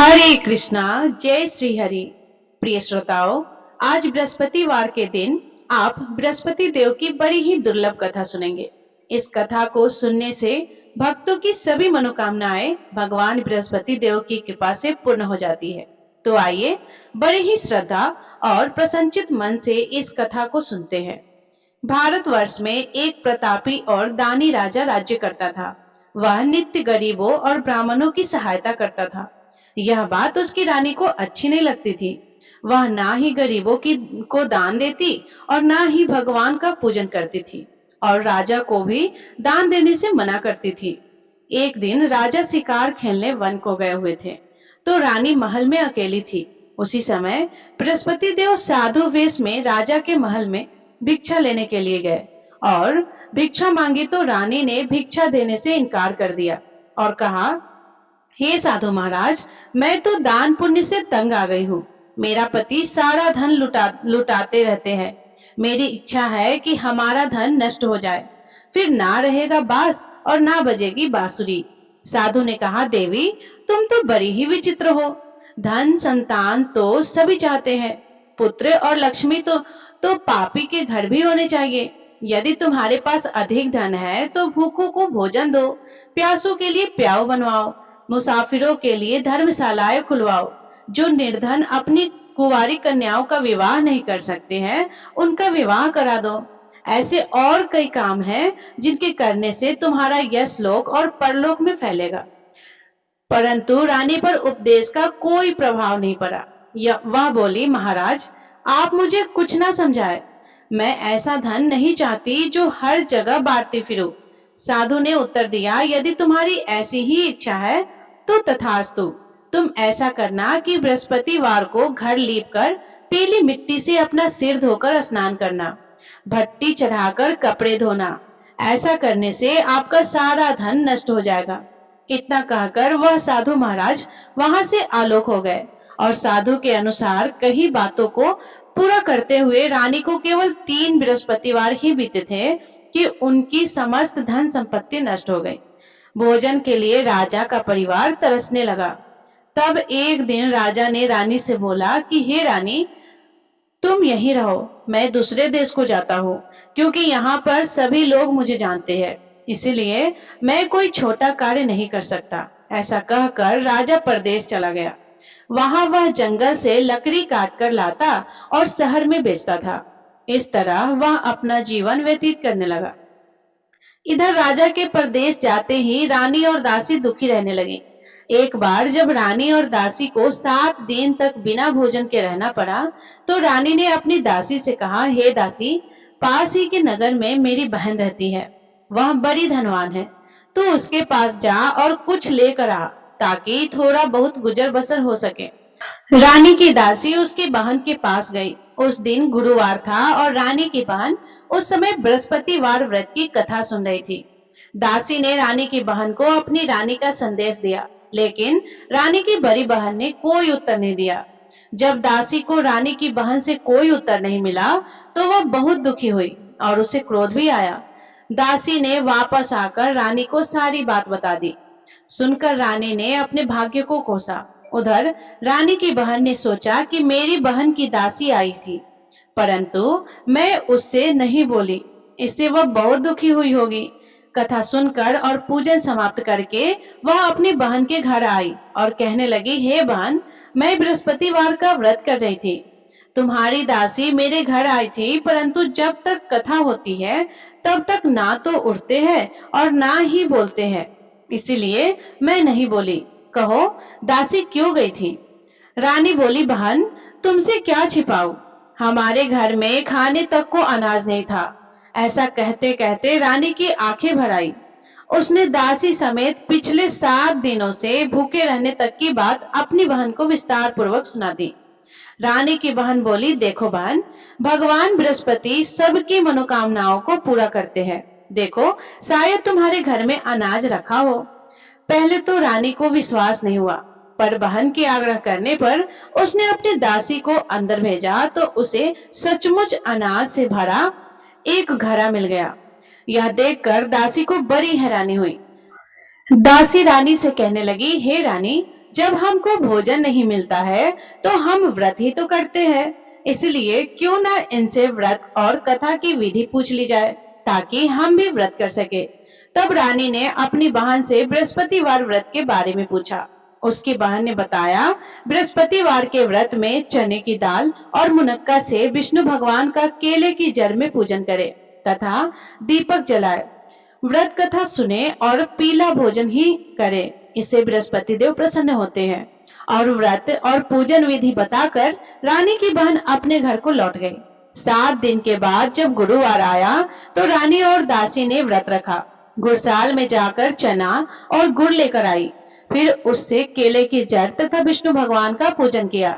हरे कृष्णा। जय श्री हरि। प्रिय श्रोताओं, आज बृहस्पतिवार के दिन आप बृहस्पति देव की बड़ी ही दुर्लभ कथा सुनेंगे। इस कथा को सुनने से भक्तों की सभी मनोकामनाएं भगवान बृहस्पति देव की कृपा से पूर्ण हो जाती है। तो आइए बड़े ही श्रद्धा और प्रसन्नचित मन से इस कथा को सुनते हैं। भारतवर्ष में एक प्रतापी और दानी राजा राज्य करता था। वह नित्य गरीबों और ब्राह्मणों की सहायता करता था। यह बात उसकी रानी को अच्छी नहीं लगती थी। वह ना ही गरीबों को दान देती और ना ही भगवान का पूजन करती थी और राजा को भी दान देने से मना करती थी। एक दिन राजा शिकार खेलने वन को गए हुए थे, तो रानी महल में अकेली थी। उसी समय बृहस्पति देव साधु वेश में राजा के महल में भिक्षा लेने के लिए गए और भिक्षा मांगी तो रानी ने भिक्षा देने से इनकार कर दिया और कहा, हे साधु महाराज, मैं तो दान पुण्य से तंग आ गई हूँ। मेरा पति सारा धन लुटाते रहते हैं। मेरी इच्छा है कि हमारा धन नष्ट हो जाए, फिर ना रहेगा बांस और ना बजेगी बांसुरी। साधु ने कहा, देवी, तुम तो बड़ी ही विचित्र हो। धन संतान तो सभी चाहते हैं, पुत्र और लक्ष्मी तो पापी के घर भी होने चाहिए। यदि तुम्हारे पास अधिक धन है तो भूखों को भोजन दो, प्यासों के लिए प्याऊ बनवाओ, मुसाफिरों के लिए धर्मशालाएं खुलवाओ। जो निर्धन अपनी कुंवारी कन्याओं का विवाह नहीं कर सकते हैं, उनका विवाह करा दो। ऐसे और कई काम हैं जिनके करने से तुम्हारा यश लोक और परलोक में फैलेगा। परंतु रानी पर उपदेश का कोई प्रभाव नहीं पड़ा। वह बोली, महाराज, आप मुझे कुछ ना समझाए। मैं ऐसा धन नहीं चाहती जो हर जगह बांटती फिरूं। साधु ने उत्तर दिया, यदि तुम्हारी ऐसी ही इच्छा है तो तथास्तु। तुम ऐसा करना कि बृहस्पतिवार को घर लीपकर पीली मिट्टी से अपना सिर धोकर स्नान करना, भट्टी चढ़ाकर कपड़े धोना। ऐसा करने से आपका सारा धन नष्ट हो जाएगा। इतना कहकर वह साधु महाराज वहां से आलोक हो गए और साधु के अनुसार कई बातों को पूरा करते हुए रानी को केवल 3 बृहस्पतिवार ही बीते थे कि उनकी समस्त धन संपत्ति नष्ट हो गई। भोजन के लिए राजा का परिवार तरसने लगा। तब एक दिन राजा ने रानी से बोला कि हे रानी, तुम यहीं रहो, मैं दूसरे देश को जाता हूँ, क्योंकि यहाँ पर सभी लोग मुझे जानते हैं, इसलिए मैं कोई छोटा कार्य नहीं कर सकता। ऐसा कहकर राजा परदेश चला गया। वहां वह जंगल से लकड़ी काट कर लाता और शहर में बेचता था। इस तरह वह अपना जीवन व्यतीत करने लगा। इधर राजा के परदेश जाते ही रानी और दासी दुखी रहने लगी। एक बार जब रानी और दासी को 7 दिन तक बिना भोजन के रहना पड़ा, तो रानी ने अपनी दासी से कहा, हे दासी, पास ही के नगर में मेरी बहन रहती है। वह बड़ी धनवान है। तू उसके पास जा और कुछ लेकर आ, ताकि थोड़ा बहुत गुजर बसर हो सके। रानी की दासी उसकी बहन के पास गई। उस दिन गुरुवार था और रानी की बहन उस समय बृहस्पतिवार व्रत की कथा सुन रही थी। दासी ने रानी की बहन को अपनी रानी का संदेश दिया, लेकिन रानी की बड़ी बहन ने कोई उत्तर नहीं दिया। जब दासी को रानी की बहन से कोई उत्तर नहीं मिला, तो वह बहुत दुखी हुई और उसे क्रोध भी आया। दासी ने वापस आकर रानी को सारी बात बता दी। सुनकर रानी ने अपने भाग्य को कोसा। उधर रानी की बहन ने सोचा कि मेरी बहन की दासी आई थी, परंतु मैं उससे नहीं बोली, इससे वह बहुत दुखी हुई होगी। कथा सुनकर और पूजन समाप्त करके वह अपनी बहन के घर आई और कहने लगी, हे बहन, मैं बृहस्पतिवार का व्रत कर रही थी। तुम्हारी दासी मेरे घर आई थी, परंतु जब तक कथा होती है तब तक ना तो उठते हैं और ना ही बोलते हैं, इसीलिए मैं नहीं बोली। कहो, दासी क्यों गई थी? रानी बोली, बहन, तुमसे क्या छिपाऊं, हमारे घर में खाने तक को अनाज नहीं था। ऐसा कहते कहते रानी की आंखें भर आई। उसने दासी समेत पिछले 7 दिनों से भूखे रहने तक की बात अपनी बहन को विस्तार पूर्वक सुना दी। रानी की बहन बोली, देखो बहन, भगवान बृहस्पति सबकी मनोकामनाओं को पूरा करते हैं। देखो, शायद तुम्हारे घर में अनाज रखा हो। पहले तो रानी को विश्वास नहीं हुआ, पर बहन के आग्रह करने पर उसने अपनी दासी को अंदर भेजा तो उसे सचमुच अनाज से भरा एक घड़ा मिल गया। यह देखकर दासी को बड़ी हैरानी हुई। दासी रानी से कहने लगी, हे रानी, जब हमको भोजन नहीं मिलता है तो हम व्रत ही तो करते हैं, इसलिए क्यों ना इनसे व्रत और कथा की विधि पूछ ली जाए ताकि हम भी व्रत कर सके। तब रानी ने अपनी बहन से बृहस्पतिवार व्रत के बारे में पूछा। उसकी बहन ने बताया, बृहस्पतिवार के व्रत में चने की दाल और मुनक्का से विष्णु भगवान का केले की जड़ में पूजन करे तथा दीपक जलाए, व्रत कथा सुने और पीला भोजन ही करे। इससे बृहस्पति देव प्रसन्न होते हैं। और व्रत और पूजन विधि बताकर रानी की बहन अपने घर को लौट गई। 7 दिन के बाद जब गुरुवार आया तो रानी और दासी ने व्रत रखा। गुड़साल में जाकर चना और गुड़ लेकर आई, फिर उससे केले की जड़ तथा विष्णु भगवान का पूजन किया।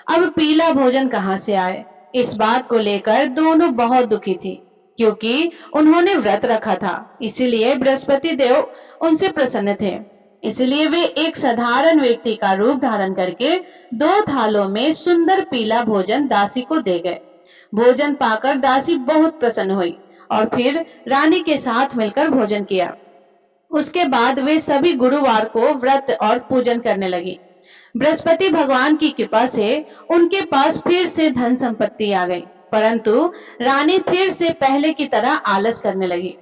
अब पीला भोजन कहाँ से आए, इस बात को लेकर दोनों बहुत दुखी थी, क्योंकि उन्होंने व्रत रखा था, इसीलिए बृहस्पति देव उनसे प्रसन्न थे। इसलिए वे एक साधारण व्यक्ति का रूप धारण करके 2 थालों में सुंदर पीला भोजन दासी को दे गए। भोजन पाकर दासी बहुत प्रसन्न हुई और फिर रानी के साथ मिलकर भोजन किया। उसके बाद वे सभी गुरुवार को व्रत और पूजन करने लगी। बृहस्पति भगवान की कृपा से उनके पास फिर से धन संपत्ति आ गई, परंतु रानी फिर से पहले की तरह आलस करने लगी।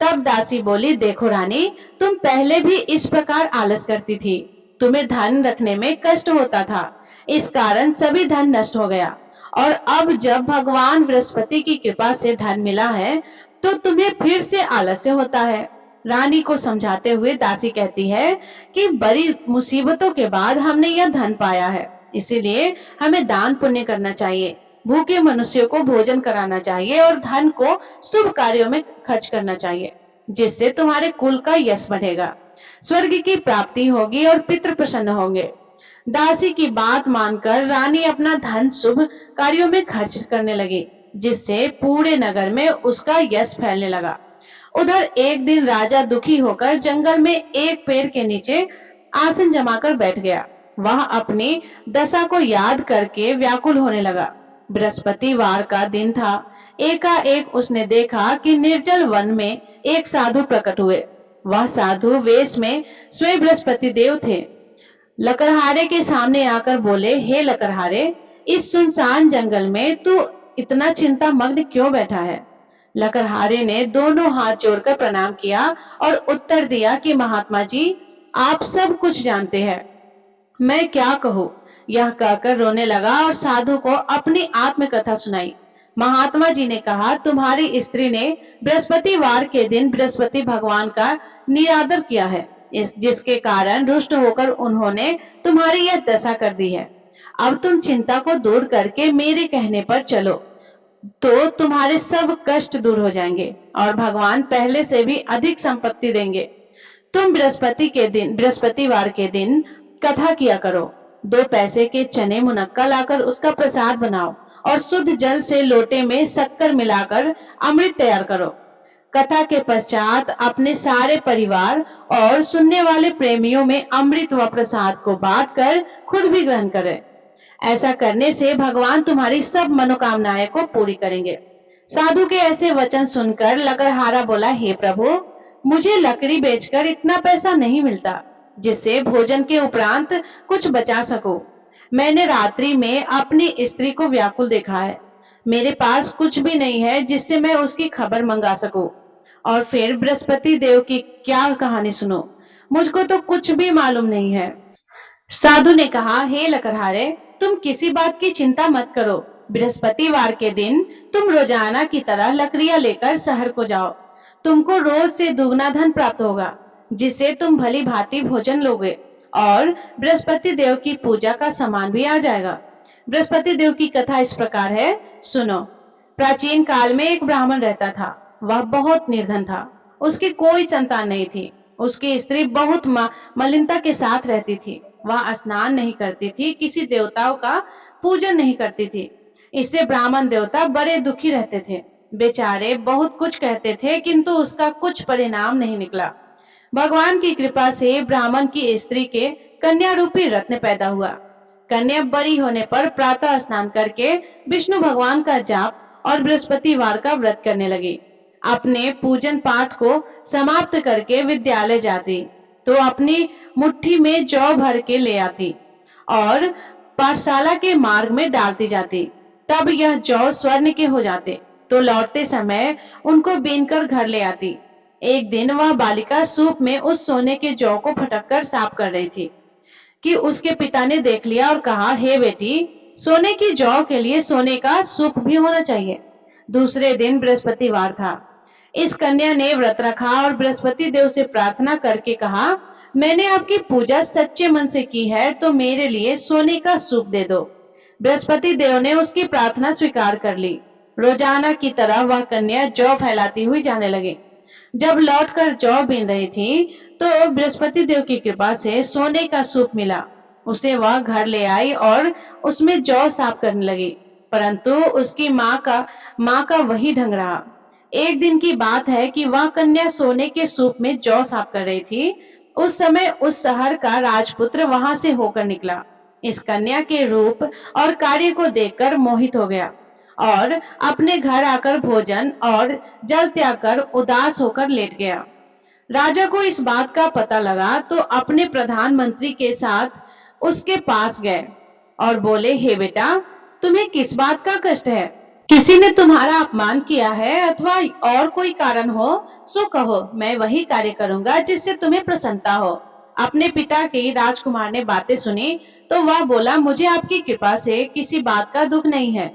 तब दासी बोली, देखो रानी, तुम पहले भी इस प्रकार आलस करती थी, तुम्हें धन रखने में कष्ट होता था, इस कारण सभी धन नष्ट हो गया, और अब जब भगवान बृहस्पति की कृपा से धन मिला है तो तुम्हें फिर से आलस्य होता है। रानी को समझाते हुए दासी कहती है कि बड़ी मुसीबतों के बाद हमने यह धन पाया है, इसीलिए हमें दान पुण्य करना चाहिए, भूखे मनुष्यों को भोजन कराना चाहिए और धन को शुभ कार्यों में खर्च करना चाहिए, जिससे तुम्हारे कुल का यश बढ़ेगा, स्वर्ग की प्राप्ति होगी और पितृ प्रसन्न होंगे। दासी की बात मानकर रानी अपना धन शुभ कार्यों में खर्च करने लगी, जिससे पूरे नगर में उसका यश फैलने लगा। उधर एक दिन राजा दुखी होकर जंगल में एक पेड़ के नीचे आसन जमाकर बैठ गया। वह अपनी दशा को याद करके व्याकुल होने लगा। बृहस्पतिवार का दिन था। एकाएक उसने देखा कि निर्जल वन में एक साधु प्रकट हुए। वह साधु वेश में स्वयं बृहस्पति देव थे। लकड़हारे के सामने आकर बोले, हे लकड़हारे, इस सुनसान जंगल में तू इतना चिंता मग्न क्यों बैठा है? लकड़हारे ने दोनों हाथ जोड़कर प्रणाम किया और उत्तर दिया कि महात्मा जी, आप सब कुछ जानते हैं, मैं क्या कहूँ। यह कहकर रोने लगा और साधु को अपनी आत्मकथा सुनाई। महात्मा जी ने कहा, तुम्हारी स्त्री ने बृहस्पतिवार के दिन बृहस्पति भगवान का निरादर किया है, जिसके कारण रुष्ट होकर उन्होंने तुम्हारी यह दशा कर दी है। अब तुम चिंता को दूर करके मेरे कहने पर चलो तो तुम्हारे सब कष्ट दूर हो जाएंगे और भगवान पहले से भी अधिक संपत्ति देंगे। तुम बृहस्पतिवार के दिन कथा किया करो। 2 पैसे के चने मुनक्का लाकर उसका प्रसाद बनाओ और शुद्ध जल से लोटे में शक्कर मिलाकर अमृत तैयार करो। कथा के पश्चात अपने सारे परिवार और सुनने वाले प्रेमियों में अमृत व प्रसाद को बांटकर खुद भी ग्रहण करें। ऐसा करने से भगवान तुम्हारी सब मनोकामनाएं को पूरी करेंगे। साधु के ऐसे वचन सुनकर लकड़हारा बोला, हे प्रभु, मुझे लकड़ी बेचकर इतना पैसा नहीं मिलता जिससे भोजन के उपरांत कुछ बचा सकूं। मैंने रात्रि में अपनी स्त्री को व्याकुल देखा है। मेरे पास कुछ भी नहीं है जिससे मैं उसकी खबर मंगा सकूं। और फिर बृहस्पति देव की क्या कहानी सुनो, मुझको तो कुछ भी मालूम नहीं है। साधु ने कहा, हे लकड़हारे, तुम किसी बात की चिंता मत करो। बृहस्पतिवार के दिन तुम रोजाना की तरह लकड़ियां लेकर शहर को जाओ। तुमको रोज से दुगना धन प्राप्त होगा, जिससे तुम भली भांति भोजन लोगे और बृहस्पति देव की पूजा का सामान भी आ जाएगा। बृहस्पति देव की कथा इस प्रकार है, सुनो। प्राचीन काल में एक ब्राह्मण रहता था। वह बहुत निर्धन था। उसकी कोई संतान नहीं थी। उसकी स्त्री बहुत मलिनता के साथ रहती थी। वह स्नान नहीं करती थी, किसी देवताओं का पूजन नहीं करती थी। इससे ब्राह्मण देवता बड़े दुखी रहते थे। बेचारे बहुत कुछ कहते थे, किंतु उसका कुछ परिणाम नहीं निकला। भगवान की कृपा से ब्राह्मण की स्त्री के कन्या रूपी रत्न पैदा हुआ। कन्या बड़ी होने पर प्रातः स्नान करके विष्णु भगवान का जाप और बृहस्पतिवार का व्रत करने लगी। अपने पूजन पाठ को समाप्त करके विद्यालय जाती। तो अपनी मुट्ठी में जौ भर के ले आती और पाठशाला के मार्ग में डालती जाती। तब यह जौ स्वर्ण के हो जाते, तो लौटते समय उनको बीनकर घर ले आती। एक दिन वह बालिका सूप में उस सोने के जौ को फटककर साफ कर रही थी कि उसके पिता ने देख लिया और कहा, हे बेटी, सोने की जौ के लिए सोने का सूप भी होना चाहिए। दूसरे दिन बृहस्पतिवार था। इस कन्या ने व्रत रखा और बृहस्पति देव से प्रार्थना करके कहा, मैंने आपकी पूजा सच्चे मन से की है, तो मेरे लिए सोने का सूप दे दो। बृहस्पति देव ने उसकी प्रार्थना स्वीकार कर ली। रोजाना की तरह वह कन्या जौ फैलाती हुई जाने लगी। जब लौटकर जौ बीन रही थी, तो बृहस्पति देव की कृपा से सोने का सूप मिला। उसे वह घर ले आई और उसमें जौ साफ करने लगी, परंतु उसकी माँ का वही ढंग रहा। एक दिन की बात है कि वह कन्या सोने के सूप में जौ साफ कर रही थी। उस समय उस शहर का राजपुत्र वहां से होकर निकला। इस कन्या के रूप और कार्य को देखकर मोहित हो गया और अपने घर आकर भोजन और जल त्याग कर उदास होकर लेट गया। राजा को इस बात का पता लगा तो अपने प्रधानमंत्री के साथ उसके पास गए और बोले, हे बेटा, तुम्हें किस बात का कष्ट है? किसी ने तुम्हारा अपमान किया है अथवा और कोई कारण हो सो कहो, मैं वही कार्य करूंगा जिससे तुम्हें प्रसन्नता हो। अपने पिता की राजकुमार ने बातें सुनी तो वह बोला, मुझे आपकी कृपा से किसी बात का दुख नहीं है,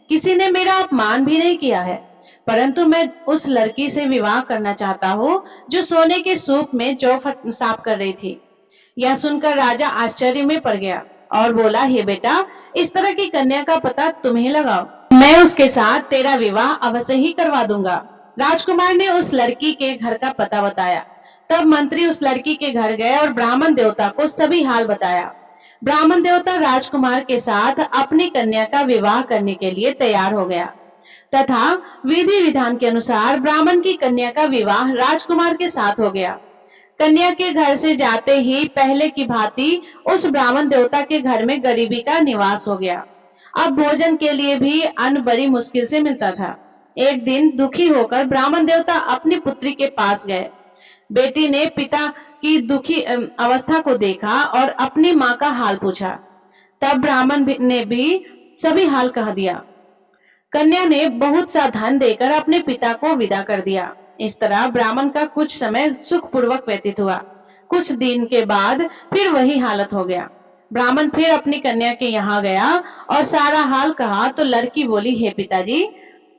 किसी ने मेरा अपमान भी नहीं किया है, परंतु मैं उस लड़की से विवाह करना चाहता हूँ जो सोने के सूप में जौ साफ कर रही थी। यह सुनकर राजा आश्चर्य में पड़ गया और बोला, हे बेटा, इस तरह की कन्या का पता तुम्हें लगाओ, मैं उसके साथ तेरा विवाह अवश्य ही करवा दूंगा। राजकुमार ने उस लड़की के घर का पता बताया। तब मंत्री उस लड़की के घर गए और ब्राह्मण देवता को सभी हाल बताया। ब्राह्मण देवता राजकुमार के साथ अपनी कन्या का विवाह करने के लिए तैयार हो गया तथा विधि विधान के अनुसार ब्राह्मण की कन्या का विवाह राजकुमार के साथ हो गया। कन्या के घर से जाते ही पहले की भांति उस ब्राह्मण देवता के घर में गरीबी का निवास हो गया। अब भोजन के लिए भी अन्न बड़ी मुश्किल से मिलता था। एक दिन दुखी होकर ब्राह्मण देवता अपनी पुत्री के पास गए। बेटी ने पिता की दुखी अवस्था को देखा और अपनी माँ का हाल पूछा। तब ब्राह्मण ने भी सभी हाल कह दिया। कन्या ने बहुत सा धन देकर अपने पिता को विदा कर दिया। इस तरह ब्राह्मण का कुछ समय सुखपूर्वक व्यतीत हुआ। कुछ दिन के बाद फिर वही हालत हो गया। ब्राह्मण फिर अपनी कन्या के यहाँ गया और सारा हाल कहा तो लड़की बोली, हे पिताजी,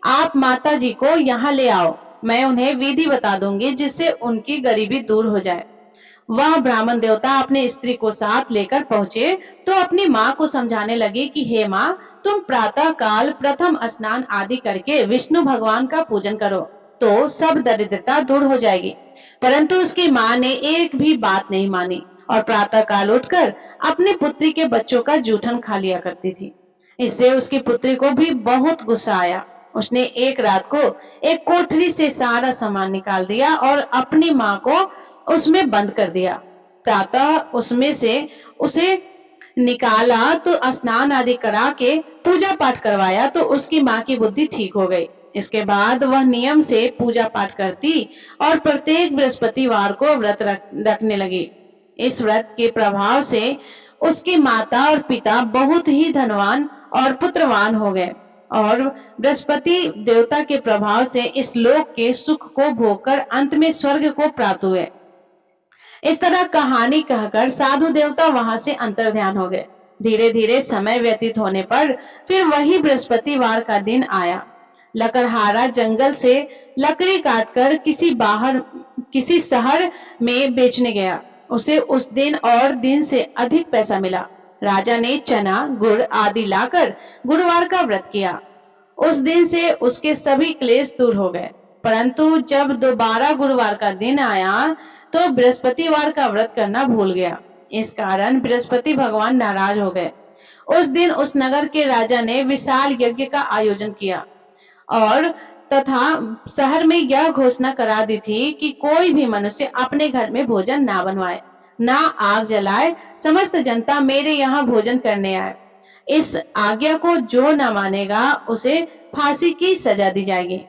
आप माता जी को यहाँ ले आओ, मैं उन्हें विधि बता दूंगी जिससे उनकी गरीबी दूर हो जाए। वह ब्राह्मण देवता अपने स्त्री को साथ लेकर पहुंचे तो अपनी माँ को समझाने लगी कि हे माँ, तुम प्रातः काल प्रथम स्नान आदि करके विष्णु भगवान का पूजन करो तो सब दरिद्रता दूर हो जाएगी। परंतु उसकी माँ ने एक भी बात नहीं मानी और प्रातः काल उठकर अपनी पुत्री के बच्चों का जूठन खा लिया करती थी। इससे उसकी पुत्री को भी बहुत गुस्सा आया। उसने एक रात को एक कोठरी से सारा सामान निकाल दिया और अपनी माँ को उसमें बंद कर दिया। प्रातः उसमें से उसे निकाला तो स्नान आदि करा के पूजा पाठ करवाया तो उसकी माँ की बुद्धि ठीक हो गई। इसके बाद वह नियम से पूजा पाठ करती और प्रत्येक बृहस्पतिवार को व्रत रखने लगी। इस व्रत के प्रभाव से उसकी माता और पिता बहुत ही धनवान और पुत्रवान हो गए और बृहस्पति देवता के प्रभाव से इस लोक के सुख को भोगकर अंत में स्वर्ग को प्राप्त हुए। इस तरह कहानी कहकर साधु देवता वहां से अंतर्ध्यान हो गए। धीरे धीरे समय व्यतीत होने पर फिर वही बृहस्पतिवार का दिन आया। लकड़हारा जंगल से लकड़ी काटकर किसी शहर में बेचने गया। उसे उस दिन और दिन से अधिक पैसा मिला। राजा ने चना गुड़ आदि लाकर गुरुवार का व्रत किया। उस दिन से उसके सभी क्लेश दूर हो गए। परंतु जब दोबारा गुरुवार का दिन आया तो बृहस्पतिवार का व्रत करना भूल गया। इस कारण बृहस्पति भगवान नाराज हो गए। उस दिन उस नगर के राजा ने विशाल यज्ञ का आयोजन किया और तथा शहर में यह घोषणा करा दी थी कि कोई भी मनुष्य अपने घर में भोजन ना बनवाए, ना आग जलाए। समस्त जनता मेरे यहाँ भोजन करने आए। इस आज्ञा को जो न मानेगा उसे फांसी की सजा दी जाएगी।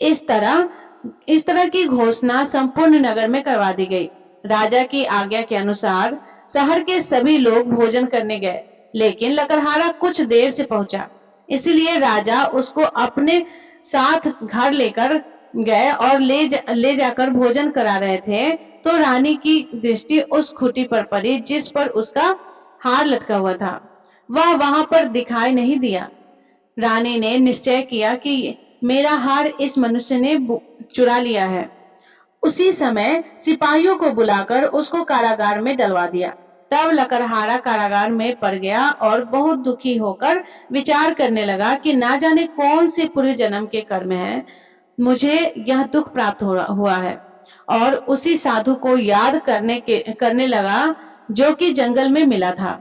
इस तरह की घोषणा संपूर्ण नगर में करवा दी गई। राजा की आज्ञा के अनुसार शहर के सभी लोग भोजन करने गए, लेकिन लकड़हारा कुछ देर से पहुंचा। इसलिए राजा उसको अपने साथ घर लेकर गए और ले जाकर भोजन करा रहे थे, तो रानी की दृष्टि उस खूंटी पर पड़ी जिस पर उसका हार लटका हुआ था। वह वहां पर दिखाई नहीं दिया। रानी ने निश्चय किया कि मेरा हार इस मनुष्य ने चुरा लिया है। उसी समय सिपाहियों को बुलाकर उसको कारागार में डलवा दिया। तब लकड़हारा कारागार में पड़ गया और बहुत दुखी होकर विचार करने लगा कि ना जाने कौन से पूर्व जन्म के कर्म हैं, मुझे यह दुख प्राप्त हुआ है। और उसी साधु को याद करने लगा जो कि जंगल में मिला था।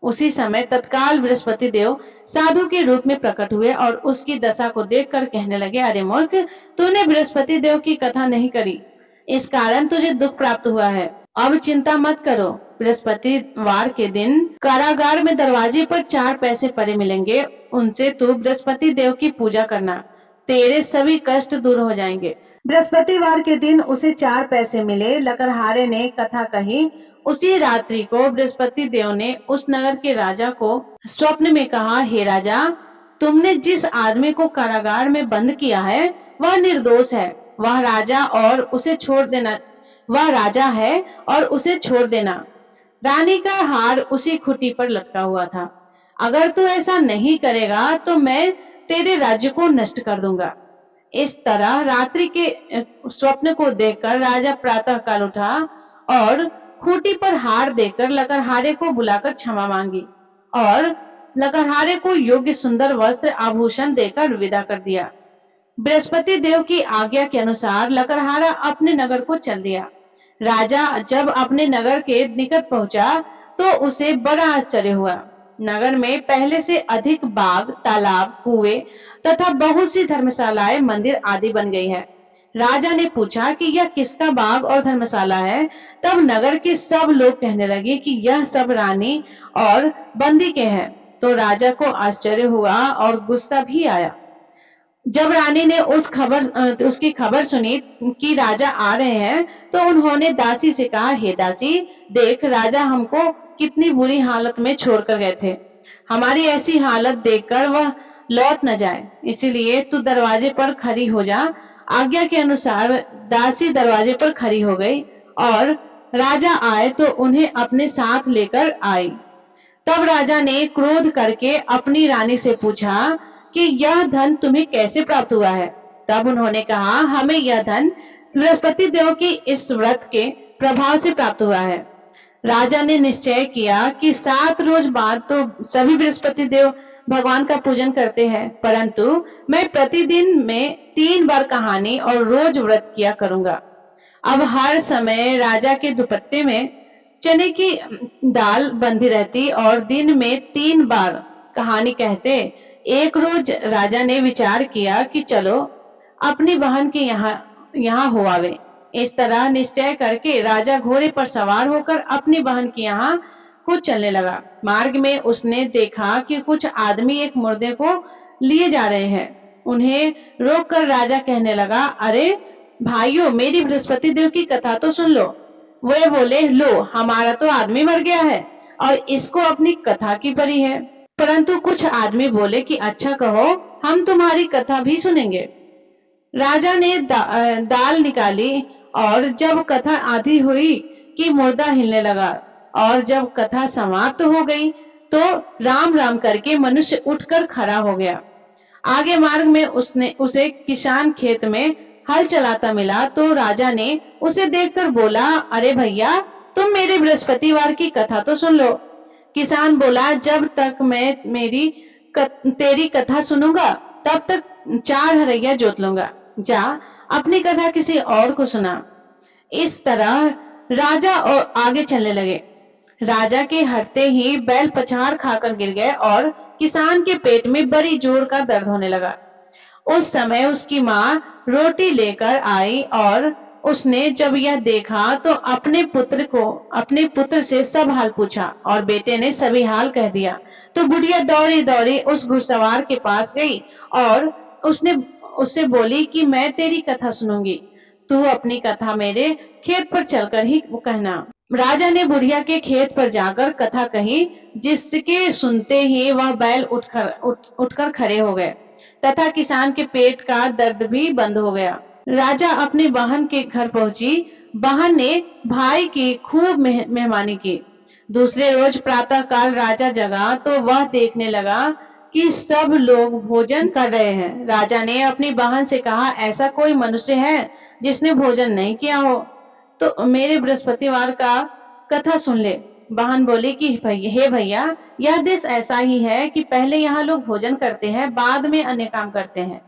उसी समय तत्काल बृहस्पति देव साधु के रूप में प्रकट हुए और उसकी दशा को देखकर कहने लगे, अरे मूर्ख, तूने बृहस्पति देव की कथा नहीं करी, इस कारण तुझे दुख प्राप्त हुआ है। अब चिंता मत करो, बृहस्पतिवार के दिन कारागार में दरवाजे पर 4 पैसे पड़े मिलेंगे, उनसे तू बृहस्पति देव की पूजा करना, तेरे सभी कष्ट दूर हो जाएंगे। बृहस्पतिवार के दिन उसे 4 पैसे मिले। लकड़हारे ने कथा कही। उसी रात्रि को बृहस्पति देव ने उस नगर के राजा को स्वप्न में कहा, हे राजा, तुमने जिस आदमी को कारागार में बंद किया है वह निर्दोष है, वह राजा है और उसे छोड़ देना। रानी का हार उसी खूंटी पर लटका हुआ था। अगर तू ऐसा नहीं करेगा तो मैं तेरे राज्य को नष्ट कर दूंगा। इस तरह रात्रि के स्वप्न को देखकर राजा प्रातः काल उठा और खूंटी पर हार देकर लकड़हारे को बुलाकर क्षमा मांगी और लकड़हारे को योग्य सुंदर वस्त्र आभूषण देकर विदा कर दिया। बृहस्पति देव की आज्ञा के अनुसार लकड़हारा अपने नगर को चल दिया। राजा जब अपने नगर के निकट पहुंचा तो उसे बड़ा आश्चर्य हुआ। नगर में पहले से अधिक बाग, तालाब, कुएं तथा बहुत सी धर्मशालाएं, मंदिर आदि बन गई है। राजा ने पूछा कि यह किसका बाग और धर्मशाला है। तब नगर के सब लोग कहने लगे कि यह सब रानी और बंदी के हैं। तो राजा को आश्चर्य हुआ और गुस्सा भी आया। जब रानी ने उसकी खबर सुनी कि राजा आ रहे हैं, तो उन्होंने दासी से कहा, हे दासी, देख, राजा हमको कितनी बुरी हालत में छोड़कर गए थे। हमारी ऐसी हालत देखकर वह लौट न जाए, इसीलिए तू दरवाजे पर खड़ी हो जा। आज्ञा के अनुसार दासी दरवाजे पर खड़ी हो गई और राजा आए तो उन्हें अपने साथ लेकर आई। तब राजा ने क्रोध करके अपनी रानी से पूछा कि यह धन तुम्हें कैसे प्राप्त हुआ है। तब उन्होंने कहा, हमें यह धन बृहस्पति देव की इस व्रत के प्रभाव से प्राप्त हुआ है। राजा ने निश्चय किया कि 7 रोज बाद तो सभी बृहस्पति देव भगवान का पूजन करते हैं, परंतु मैं प्रतिदिन में 3 बार कहानी और रोज व्रत किया करूंगा। अब हर समय राजा के दुपट्टे में चने की दाल बंधी रहती और दिन में 3 बार कहानी कहते। एक रोज राजा ने विचार किया कि चलो अपनी बहन के यहाँ हो आवे। इस तरह निश्चय करके राजा घोड़े पर सवार होकर अपनी बहन के यहाँ को चलने लगा। मार्ग में उसने देखा कि कुछ आदमी एक मुर्दे को लिए जा रहे हैं। उन्हें रोककर राजा कहने लगा, अरे भाइयों, मेरी बृहस्पति देव की कथा तो सुन लो। वे बोले, लो, हमारा तो आदमी मर गया है और इसको अपनी कथा की पड़ी है। परंतु कुछ आदमी बोले कि अच्छा कहो, हम तुम्हारी कथा भी सुनेंगे। राजा ने दाल निकाली और जब कथा आधी हुई कि मुर्दा हिलने लगा और जब कथा समाप्त हो गई तो राम राम करके मनुष्य उठकर खड़ा हो गया। आगे मार्ग में उसे किसान खेत में हल चलाता मिला तो राजा ने उसे देखकर बोला, अरे भैया, तुम मेरे बृहस्पतिवार की कथा तो सुन लो। किसान बोला, जब तक मैं तेरी कथा सुनूंगा तब तक 4 हरैया जोत लूंगा। जा अपनी कथा किसी और को सुना। इस तरह राजा और आगे चलने लगे। राजा के हटते ही बैल पछाड़ खाकर गिर गए और किसान के पेट में बड़ी जोर का दर्द होने लगा। उस समय उसकी माँ रोटी लेकर आई और उसने जब यह देखा तो अपने पुत्र से सब हाल पूछा और बेटे ने सभी हाल कह दिया। तो बुढ़िया दौड़ी दौड़ी उस घुड़सवार के पास गई और उससे बोली कि मैं तेरी कथा सुनूंगी। तू अपनी कथा मेरे खेत पर चलकर ही कहना। राजा ने बुढ़िया के खेत पर जाकर कथा कही, जिसके सुनते ही वह बैल उठकर खड़े हो गए तथा किसान के पेट का दर्द भी बंद हो गया। राजा अपनी बहन के घर पहुंची। बहन ने भाई की खूब मेहमानी की। दूसरे रोज प्रातः काल राजा जगा तो वह देखने लगा कि सब लोग भोजन कर रहे हैं। राजा ने अपनी बहन से कहा, ऐसा कोई मनुष्य है जिसने भोजन नहीं किया हो, तो मेरे बृहस्पतिवार का कथा सुन ले। बहन बोली कि हे भैया, यह देश ऐसा ही है कि पहले यहाँ लोग भोजन करते हैं, बाद में अन्य काम करते हैं।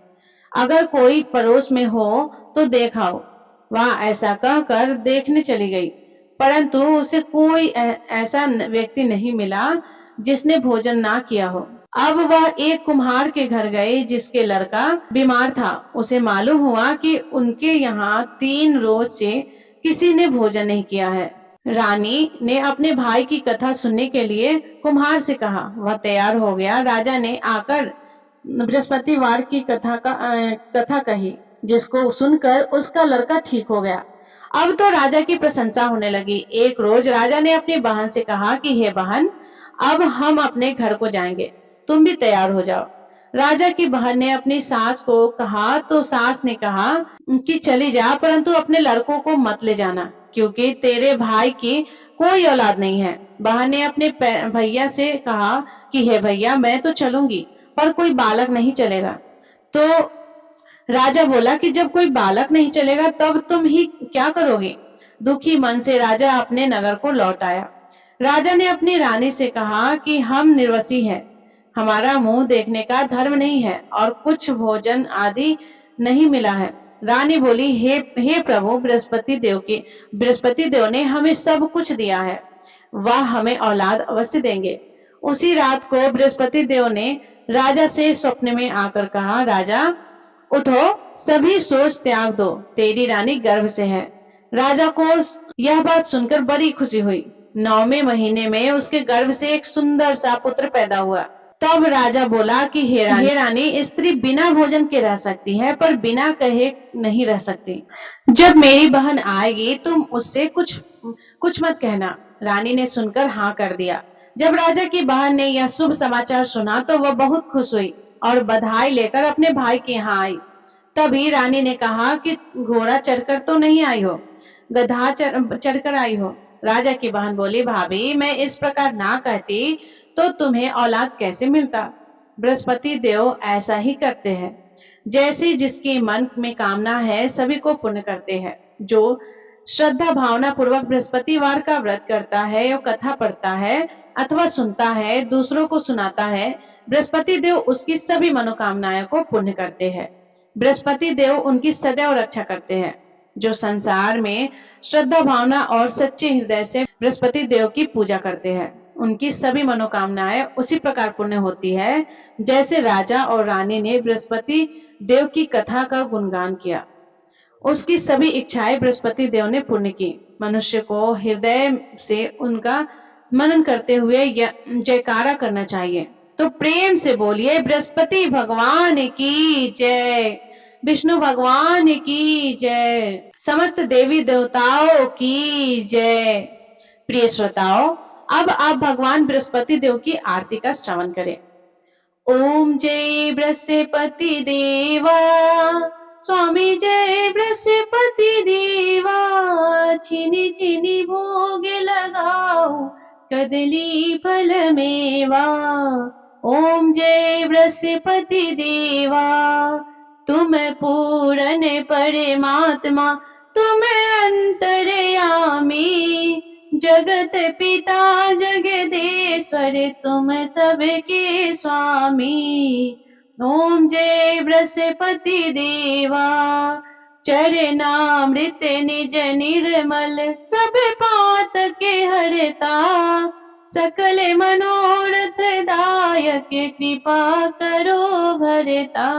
अगर कोई पड़ोस में हो तो देखाओ। वह ऐसा कहकर देखने चली गई, परंतु उसे कोई ऐसा व्यक्ति नहीं मिला जिसने भोजन ना किया हो। अब वह एक कुम्हार के घर गई जिसके लड़का बीमार था। उसे मालूम हुआ कि उनके यहाँ 3 रोज से किसी ने भोजन नहीं किया है। रानी ने अपने भाई की कथा सुनने के लिए कुम्हार से कहा। वह तैयार हो गया। राजा ने आकर बृहस्पतिवार की कथा कही, जिसको सुनकर उसका लड़का ठीक हो गया। अब तो राजा की प्रशंसा होने लगी। एक रोज राजा ने अपनी बहन से कहा कि हे बहन, अब हम अपने घर को जाएंगे, तुम भी तैयार हो जाओ। राजा की बहन ने अपनी सास को कहा तो सास ने कहा कि चली जा, परंतु अपने लड़कों को मत ले जाना, क्योंकि तेरे भाई की कोई औलाद नहीं है। बहन ने अपने भैया से कहा कि हे भैया, मैं तो चलूंगी, पर कोई बालक नहीं चलेगा। तो राजा बोला कि जब कोई बालक नहीं चलेगा तब तुम ही क्या करोगे। दुखी मन से राजा अपने नगर को लौट आया। राजा ने अपनी रानी से कहा कि हम निर्वसी हैं, हमारा मुंह देखने का धर्म नहीं है और कुछ भोजन आदि नहीं मिला है। रानी बोली, हे प्रभु, बृहस्पति देव ने हमें सब कुछ दिया है, वह हमें औलाद अवश्य देंगे। उसी रात को बृहस्पति देव ने राजा से स्वप्न में आकर कहा, राजा उठो, सभी सोच त्याग दो, तेरी रानी गर्भ से है। राजा को यह बात सुनकर बड़ी खुशी हुई। 9वें महीने में उसके गर्भ से एक सुंदर सा पुत्र पैदा हुआ। तब राजा बोला कि हे रानी, स्त्री बिना भोजन के रह सकती है, पर बिना कहे नहीं रह सकती। जब मेरी बहन आएगी तुम उससे कुछ मत कहना। रानी ने सुनकर हाँ कर दिया। जब राजा की बहन ने यह शुभ समाचार सुना तो वह बहुत खुश हुई और बधाई लेकर अपने भाई के यहाँ आई। तभी रानी ने कहा कि घोड़ा चढ़कर तो नहीं आई हो, गधा चढ़कर आई हो। राजा की बहन बोली, भाभी, मैं इस प्रकार ना कहती तो तुम्हें औलाद कैसे मिलता। बृहस्पति देव ऐसा ही करते हैं, जैसे जिसकी मन में कामना है सभी को पूर्ण करते हैं। जो श्रद्धा भावना पूर्वक बृहस्पतिवार का व्रत करता है या कथा पढ़ता है अथवा सुनता है, दूसरों को सुनाता है, बृहस्पति देव उसकी सभी मनोकामनाएं को पूर्ण करते हैं। बृहस्पति देव उनकी सदैव रक्षा करते हैं। जो संसार में श्रद्धा भावना और सच्चे हृदय से बृहस्पति देव की पूजा करते हैं, उनकी सभी मनोकामनाएं उसी प्रकार पूर्ण होती है जैसे राजा और रानी ने बृहस्पति देव की कथा का गुणगान किया। उसकी सभी इच्छाएं बृहस्पति देव ने पूर्ण की। मनुष्य को हृदय से उनका मनन करते हुए जयकारा करना चाहिए। तो प्रेम से बोलिए, बृहस्पति भगवान की जय, विष्णु भगवान की जय, समस्त देवी देवताओं की जय। प्रिय श्रोताओं, अब आप भगवान बृहस्पति देव की आरती का श्रवण करें। ओम जय बृहस्पति देवा, स्वामी जय बृहस्पति देवा, छिनी छिनी भोग लगाओ, कदली फल मेवा। ओम जय बृहस्पति देवा, तुम पूर्ण परमात्मा, तुम अंतर्यामी, जगत पिता जगदीश्वर, तुम सबके स्वामी। ओम जय बृहस्पति देवा, चरणामृत निज निर्मल, सब पातक हरता, सकल मनोरथ दायक, कृपा करो भरता।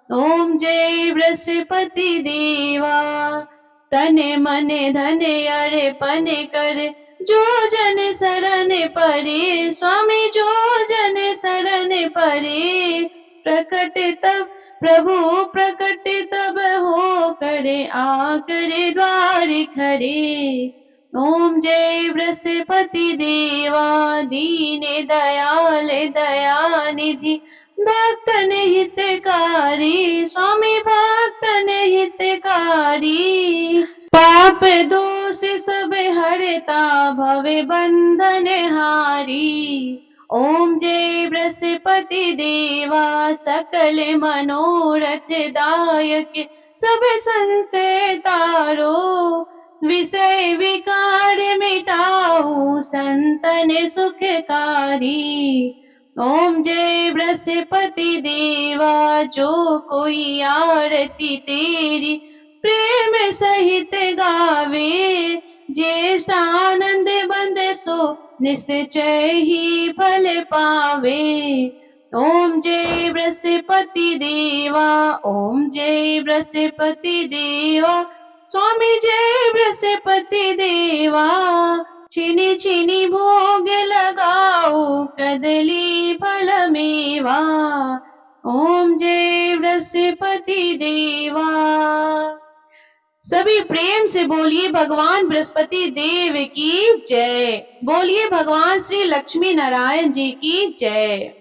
ओम जय बृहस्पति देवा, तन मन धन अर्पण कर, जो जन शरण परे, स्वामी जो जन शरण परे, प्रकट तब प्रभु प्रकट तब हो करे आकर द्वार खड़े। ओम जय बृहस्पति देवा दीन दयाल दयानिधि भक्तन हितकारी स्वामी भक्तन हितकारी। पाप दोष सब हरता भव बंधन हारी। ओम जय बृहस्पति देवा सकल मनोरथ दायक सब संशय तारो। विषय विकार मिटाऊ संतन सुखकारी। ओम जय बृहस्पति देवा जो कोई आरती तेरी प्रेम सहित गावे। ज्येष्ठ आनंद बंद सो निश्चय ही फल पावे। ओम जय बृहस्पति देवा ओम जय बृहस्पति देवा स्वामी जय बृहस्पति देवा। छिनी छिनी भोग लगाओ कदली फल मेवा। ओम जय बृहस्पति देवा। सभी प्रेम से बोलिए भगवान बृहस्पति देव की जय। बोलिए भगवान श्री लक्ष्मी नारायण जी की जय।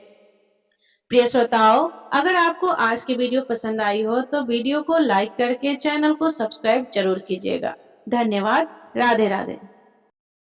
प्रिय श्रोताओं, अगर आपको आज की वीडियो पसंद आई हो तो वीडियो को लाइक करके चैनल को सब्सक्राइब जरूर कीजिएगा। धन्यवाद। राधे राधे।